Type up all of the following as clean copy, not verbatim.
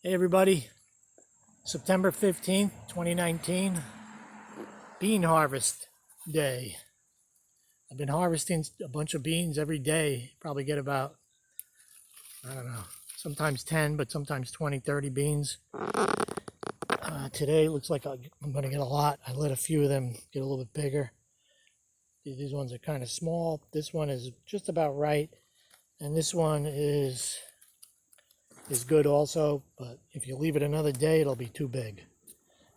Hey everybody, September 15th, 2019, bean harvest day. I've been harvesting a bunch of beans every day. Probably get about, I don't know, sometimes 10, but sometimes 20, 30 beans. Today it looks like I'm going to get a lot. I let a few of them get a little bit bigger. These ones are kind of small. This one is just about right. And this one is good also, but if you leave it another day, it'll be too big.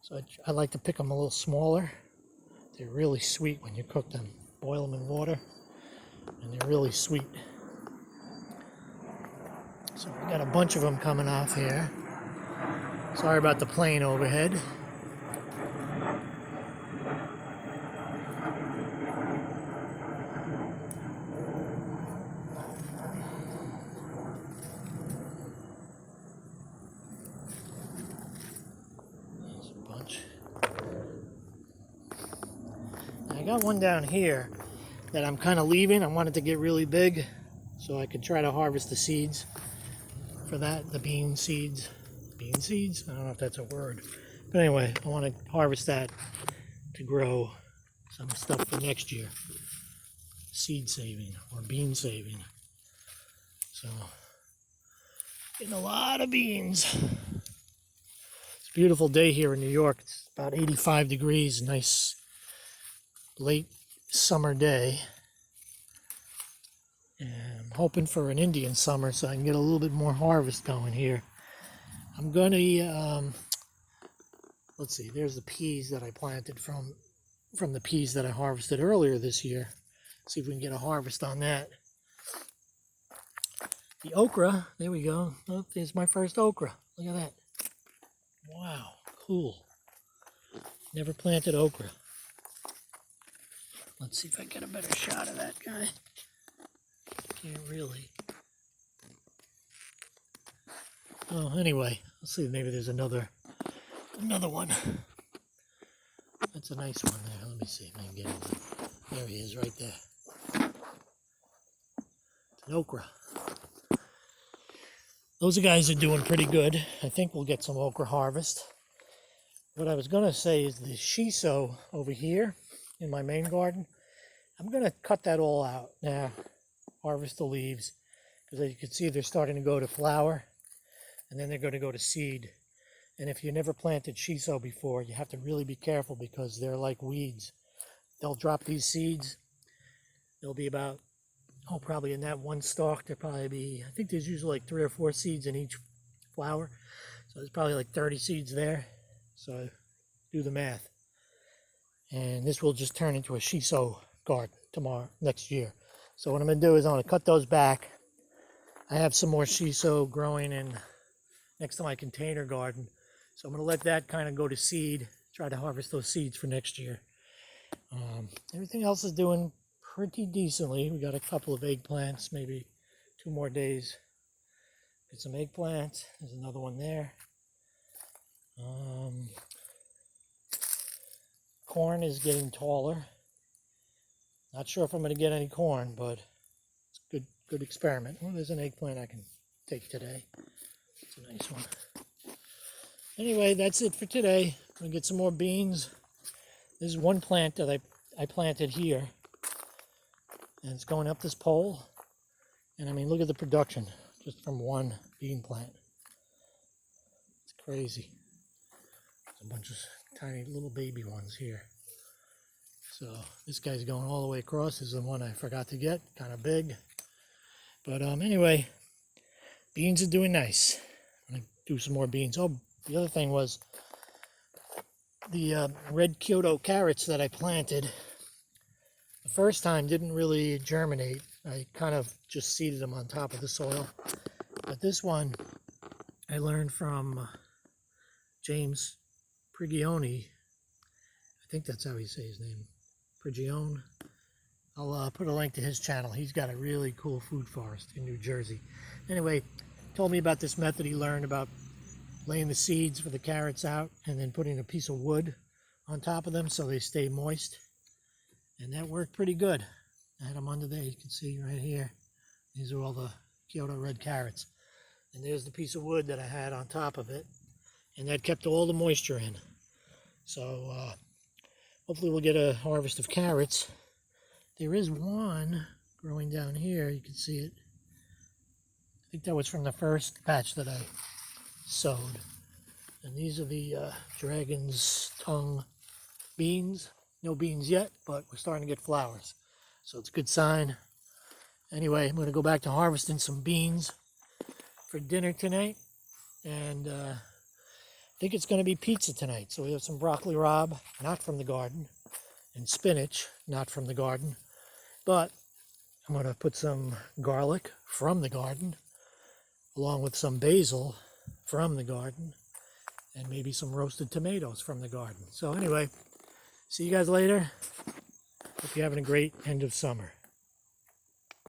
So I like to pick them a little smaller. They're really sweet when you cook them. Boil them in water, and they're really sweet. So we got a bunch of them coming off here. Sorry about the plane overhead. There's a bunch. I got one down here that I'm kind of leaving. I wanted to get really big so I could try to harvest the seeds for that, the bean seeds. Bean seeds? I don't know if that's a word. But anyway, I want to harvest that to grow some stuff for next year. Seed saving or bean saving. So, getting a lot of beans. It's a beautiful day here in New York. It's about 85 degrees, nice late summer day. And I'm hoping for an Indian summer so I can get a little bit more harvest going here. I'm going to, let's see, there's the peas that I planted from the peas that I harvested earlier this year. See if we can get a harvest on that. The okra, there we go. Oh, there's my first okra. Look at that. Wow, cool. Never planted okra. Let's see if I get a better shot of that guy. Can't really. Oh, anyway, let's see. Maybe there's another one. That's a nice one there. Let me see if I can get him. There he is, right there. It's an okra. Those guys are doing pretty good. I think we'll get some okra harvest. What I was going to say is the shiso over here in my main garden, I'm going to cut that all out now. Harvest the leaves, because as you can see, they're starting to go to flower, and then they're going to go to seed. And if you never planted shiso before, you have to really be careful because they're like weeds. They'll drop these seeds. There'll be about, probably in that one stalk, there'll probably be, I think there's usually like 3 or 4 seeds in each flower. So there's probably like 30 seeds there. So do the math. And this will just turn into a shiso garden next year. So what I'm going to do is I'm going to cut those back. I have some more shiso growing in next to my container garden. So I'm going to let that kind of go to seed, try to harvest those seeds for next year. Everything else is doing pretty decently. We got a couple of eggplants, maybe 2 more days. Get some eggplants. There's another one there. Corn is getting taller. Not sure if I'm going to get any corn, but it's a good experiment. Well, there's an eggplant I can take today. It's a nice one. Anyway, that's it for today. I'm going to get some more beans. This is one plant that I planted here. And it's going up this pole. And I mean, look at the production just from one bean plant. It's crazy. There's a bunch of tiny little baby ones here. So this guy's going all the way across. This is the one I forgot to get, kind of big. But anyway, beans are doing nice. I'm going to do some more beans. Oh, the other thing was the red Kyoto carrots that I planted. The first time didn't really germinate. I kind of just seeded them on top of the soil. But this one I learned from James Prigioni. I think that's how you say his name. Prigioni. I'll put a link to his channel. He's got a really cool food forest in New Jersey. Anyway, told me about this method he learned about laying the seeds for the carrots out and then putting a piece of wood on top of them so they stay moist. And that worked pretty good. I had them under there. You can see right here. These are all the Kyoto red carrots. And there's the piece of wood that I had on top of it. And that kept all the moisture in. So hopefully we'll get a harvest of carrots. There is one growing down here. You can see it. I think that was from the first batch that I sowed. And these are the dragon's tongue beans. No beans yet, but we're starting to get flowers. So it's a good sign. Anyway, I'm going to go back to harvesting some beans for dinner tonight. And I think it's going to be pizza tonight. So we have some broccoli rabe, not from the garden, and spinach, not from the garden. But I'm going to put some garlic from the garden, along with some basil from the garden, and maybe some roasted tomatoes from the garden. So anyway, see you guys later. Hope you're having a great end of summer.